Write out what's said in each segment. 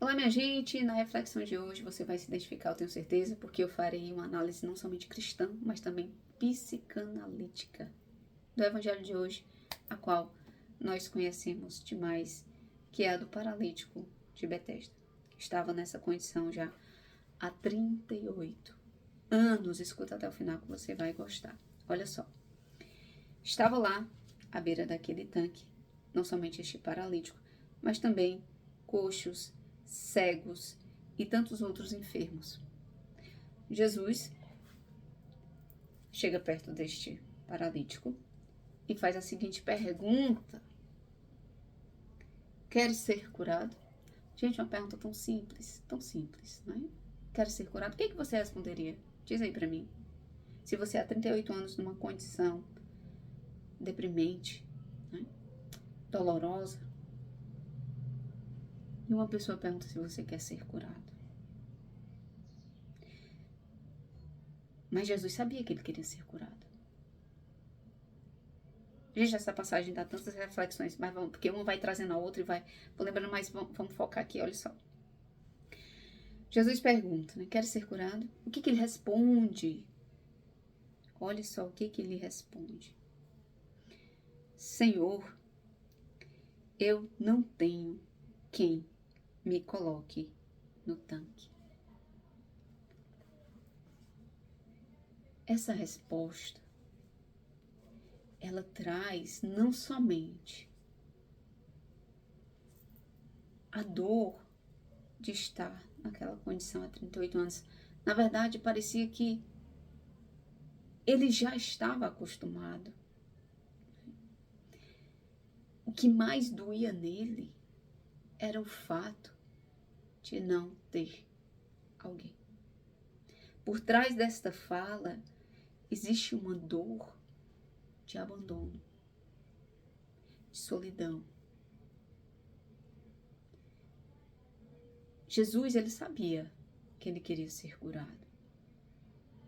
Olá, minha gente, na reflexão de hoje você vai se identificar, eu tenho certeza, porque eu farei uma análise não somente cristã, mas também psicanalítica do evangelho de hoje, a qual nós conhecemos demais, que é a do paralítico de Betesda, que estava nessa condição já há 38 anos. Escuta até o final que você vai gostar. Olha só, estava lá à beira daquele tanque, não somente este paralítico, mas também coxos, cegos e tantos outros enfermos. Jesus chega perto deste paralítico e faz a seguinte pergunta: queres ser curado? Gente, uma pergunta tão simples, não é? Queres ser curado? O que você responderia? Diz aí pra mim. Se você há 38 anos numa condição deprimente, né? Dolorosa, e uma pessoa pergunta se você quer ser curado. Mas Jesus sabia que ele queria ser curado. Gente, essa passagem dá tantas reflexões, mas vamos, porque uma vai trazendo a outra e vai... Vou lembrando, mas vamos focar aqui, olha só. Jesus pergunta, né? Quer ser curado? O que ele responde? Olha só o que ele responde. Senhor, eu não tenho quem me coloque no tanque. Essa resposta, ela traz não somente a dor de estar naquela condição há 38 anos. Na verdade, parecia que ele já estava acostumado. O que mais doía nele era o fato de não ter alguém. Por trás desta fala, existe uma dor de abandono, de solidão. Jesus, ele sabia que ele queria ser curado.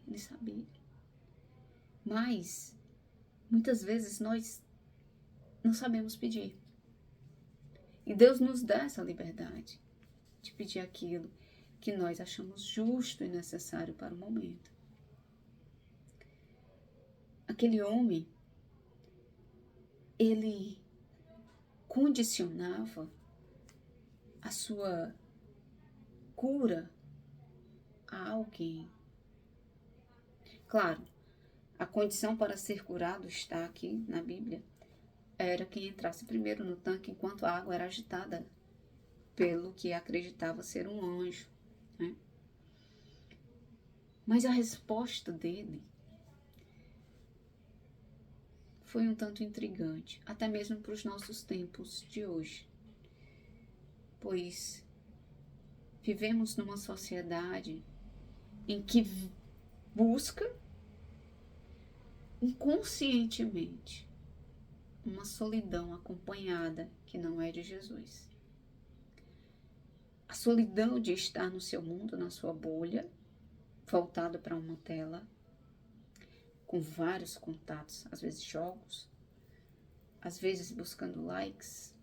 Ele sabia. Mas, muitas vezes, nós não sabemos pedir. E Deus nos dá essa liberdade de pedir aquilo que nós achamos justo e necessário para o momento. Aquele homem, ele condicionava a sua cura a alguém. Claro, a condição para ser curado está aqui na Bíblia. Era quem entrasse primeiro no tanque enquanto a água era agitada pelo que acreditava ser um anjo, né? Mas a resposta dele foi um tanto intrigante, até mesmo para os nossos tempos de hoje. Pois vivemos numa sociedade em que busca inconscientemente uma solidão acompanhada que não é de Jesus. A solidão de estar no seu mundo, na sua bolha, voltado para uma tela, com vários contatos, às vezes jogos, às vezes buscando likes,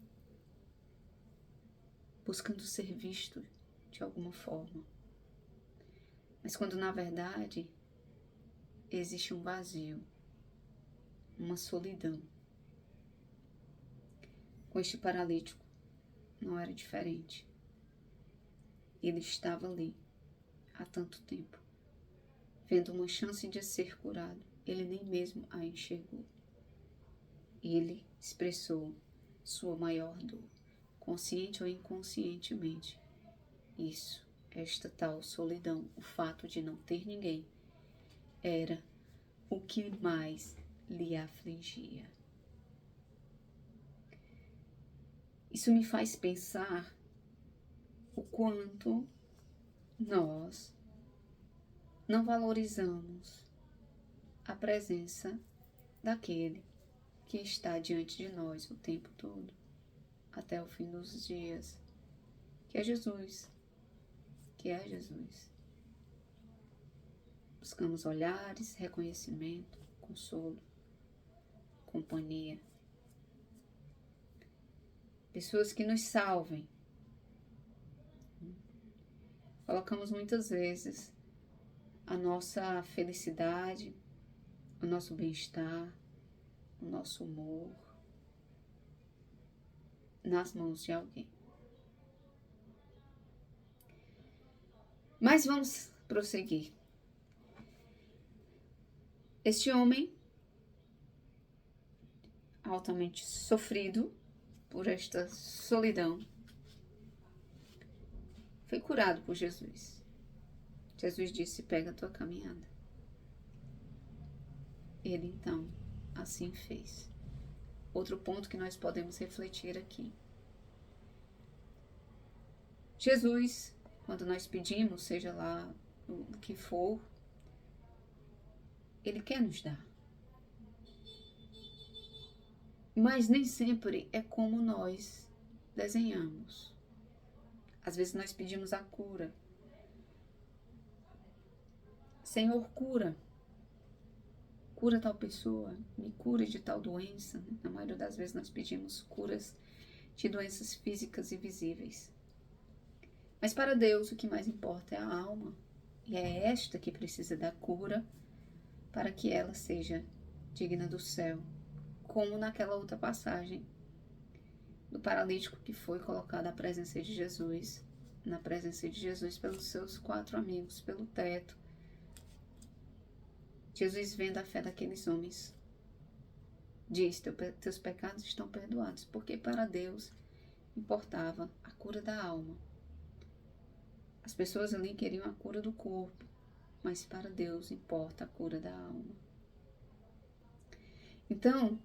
buscando ser visto de alguma forma. Mas quando na verdade existe um vazio, uma solidão. Com este paralítico não era diferente. Ele estava ali há tanto tempo, vendo uma chance de ser curado. Ele nem mesmo a enxergou. Ele expressou sua maior dor, consciente ou inconscientemente. Isso, esta tal solidão, o fato de não ter ninguém, era o que mais lhe afligia. Isso me faz pensar o quanto nós não valorizamos a presença daquele que está diante de nós o tempo todo, até o fim dos dias, que é Jesus, Buscamos olhares, reconhecimento, consolo, companhia. Pessoas que nos salvem, colocamos muitas vezes a nossa felicidade, o nosso bem-estar, o nosso humor nas mãos de alguém. Mas vamos prosseguir. Este homem, altamente sofrido por esta solidão, foi curado por Jesus. Jesus disse: pega a tua caminhada. Ele então assim fez. Outro ponto que nós podemos refletir aqui. Jesus, quando nós pedimos, seja lá o que for, Ele quer nos dar. Mas nem sempre é como nós desenhamos. Às vezes nós pedimos a cura. Senhor, cura. Cura tal pessoa, me cura de tal doença. Na maioria das vezes nós pedimos curas de doenças físicas e visíveis. Mas para Deus o que mais importa é a alma. E é esta que precisa da cura para que ela seja digna do céu. Como naquela outra passagem do paralítico que foi colocado à presença de Jesus, na presença de Jesus pelos seus 4 amigos, pelo teto. Jesus, vendo a fé daqueles homens, diz: teus pecados estão perdoados, porque para Deus importava a cura da alma. As pessoas ali queriam a cura do corpo, mas para Deus importa a cura da alma. Então,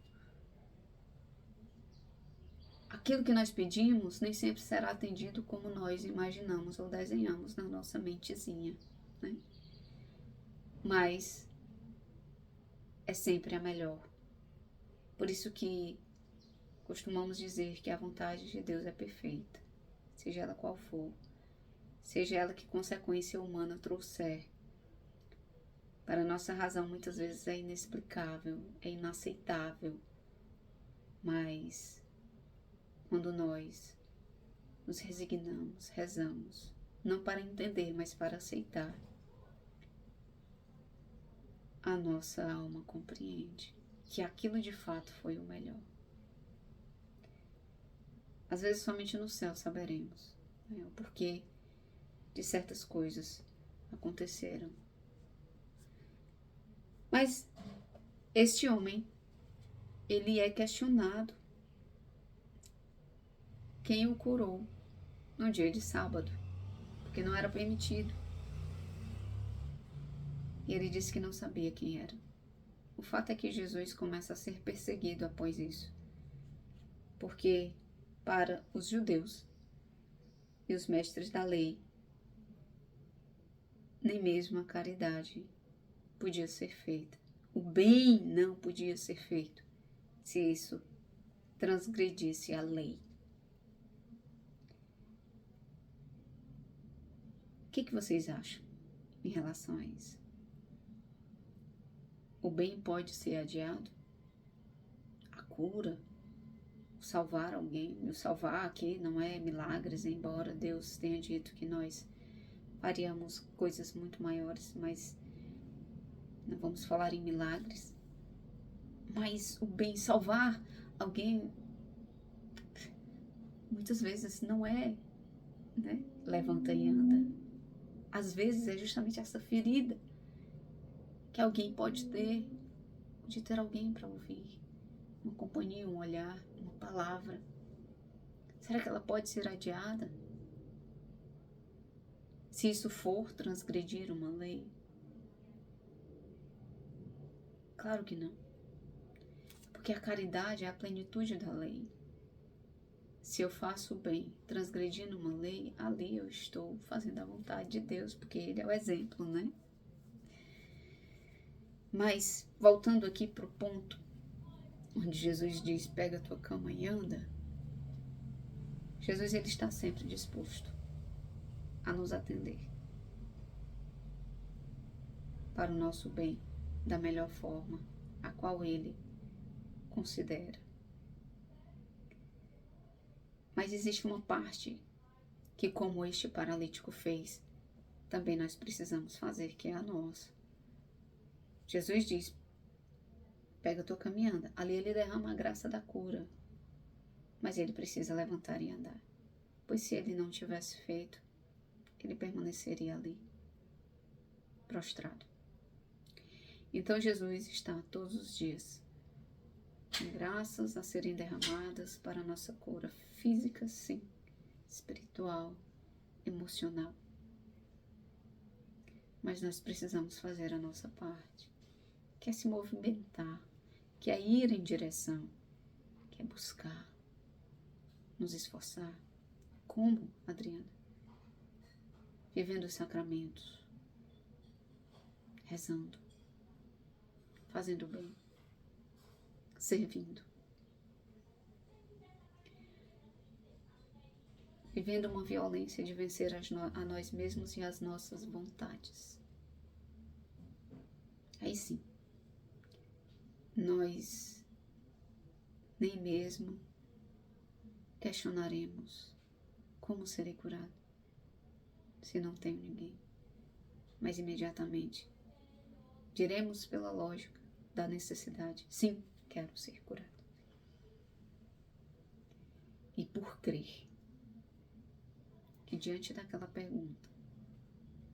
aquilo que nós pedimos nem sempre será atendido como nós imaginamos ou desenhamos na nossa mentezinha, né? Mas é sempre a melhor. Por isso que costumamos dizer que a vontade de Deus é perfeita, seja ela qual for, seja ela que consequência humana trouxer. Para a nossa razão muitas vezes é inexplicável, é inaceitável, mas quando nós nos resignamos, rezamos, não para entender, mas para aceitar, a nossa alma compreende que aquilo de fato foi o melhor. Às vezes somente no céu saberemos, né, o porquê de certas coisas aconteceram. Mas este homem, ele é questionado quem o curou no dia de sábado, porque não era permitido. E ele disse que não sabia quem era. O fato é que Jesus começa a ser perseguido após isso, porque para os judeus e os mestres da lei, nem mesmo a caridade podia ser feita. O bem não podia ser feito se isso transgredisse a lei. O que vocês acham em relação a isso? O bem pode ser adiado? A cura? Salvar alguém? O salvar aqui não é milagres, embora Deus tenha dito que nós faríamos coisas muito maiores, mas não vamos falar em milagres. Mas o bem, salvar alguém, muitas vezes não é, né? Levanta e anda. Às vezes é justamente essa ferida que alguém pode ter, de ter alguém para ouvir, uma companhia, um olhar, uma palavra. Será que ela pode ser adiada? Se isso for transgredir uma lei? Claro que não. Porque a caridade é a plenitude da lei. Se eu faço o bem transgredindo uma lei, ali eu estou fazendo a vontade de Deus, porque Ele é o exemplo, né? Mas, voltando aqui para o ponto onde Jesus diz: pega a tua cama e anda, Jesus, ele está sempre disposto a nos atender para o nosso bem, da melhor forma, a qual Ele considera. Mas existe uma parte que, como este paralítico fez, também nós precisamos fazer, que é a nossa. Jesus diz, pega a tua caminhada. Ali ele derrama a graça da cura. Mas ele precisa levantar e andar. Pois se ele não tivesse feito, ele permaneceria ali, prostrado. Então Jesus está todos os dias com graças a serem derramadas para a nossa cura física, sim, espiritual, emocional. Mas nós precisamos fazer a nossa parte, que é se movimentar, que é ir em direção, que é buscar, nos esforçar. Como, Adriana? Vivendo os sacramentos, rezando, fazendo bem, servindo, vivendo uma violência de vencer a nós mesmos e as nossas vontades. Aí sim, nós nem mesmo questionaremos como serei curado se não tenho ninguém, mas imediatamente diremos pela lógica da necessidade, sim, quero ser curado. E por crer que diante daquela pergunta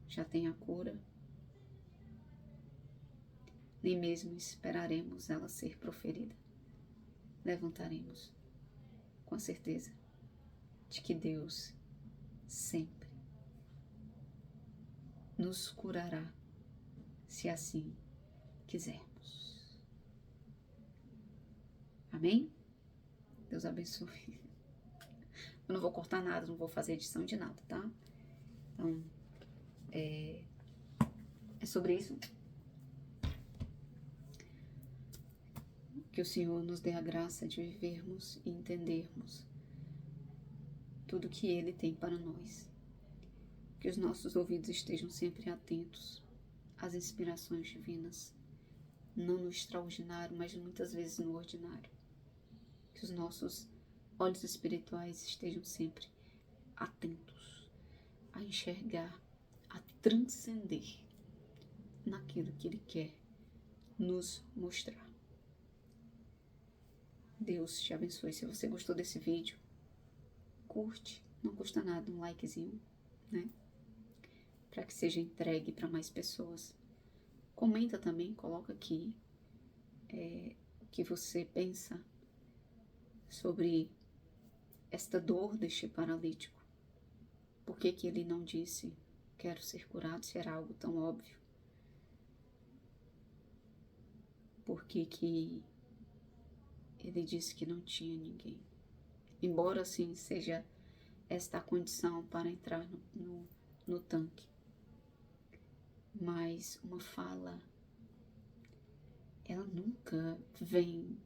já tem a cura, nem mesmo esperaremos ela ser proferida. Levantaremos com a certeza de que Deus sempre nos curará, se assim quisermos. Amém? Deus abençoe. Eu não vou cortar nada, não vou fazer edição de nada, tá? Então, é sobre isso. Que o Senhor nos dê a graça de vivermos e entendermos tudo que Ele tem para nós. Que os nossos ouvidos estejam sempre atentos às inspirações divinas, não no extraordinário, mas muitas vezes no ordinário. Que os nossos olhos espirituais estejam sempre atentos a enxergar, a transcender naquilo que Ele quer nos mostrar. Deus te abençoe. Se você gostou desse vídeo, curte, não custa nada, um likezinho, né? Para que seja entregue para mais pessoas. Comenta também, coloca aqui o que você pensa sobre esta dor deste paralítico. Por que que ele não disse, quero ser curado, se era algo tão óbvio? Por que que ele disse que não tinha ninguém? Embora assim seja esta a condição para entrar no tanque. Mas uma fala, ela nunca vem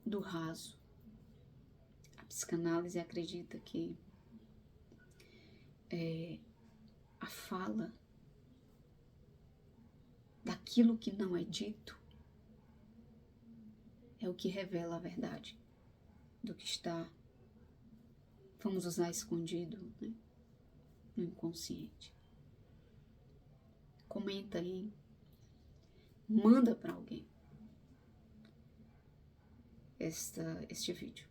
do raso. A psicanálise acredita que a fala daquilo que não é dito é o que revela a verdade do que está, vamos usar escondido, né, no inconsciente. Comenta aí, manda para alguém este vídeo,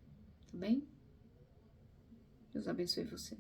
tá bem? Deus abençoe você.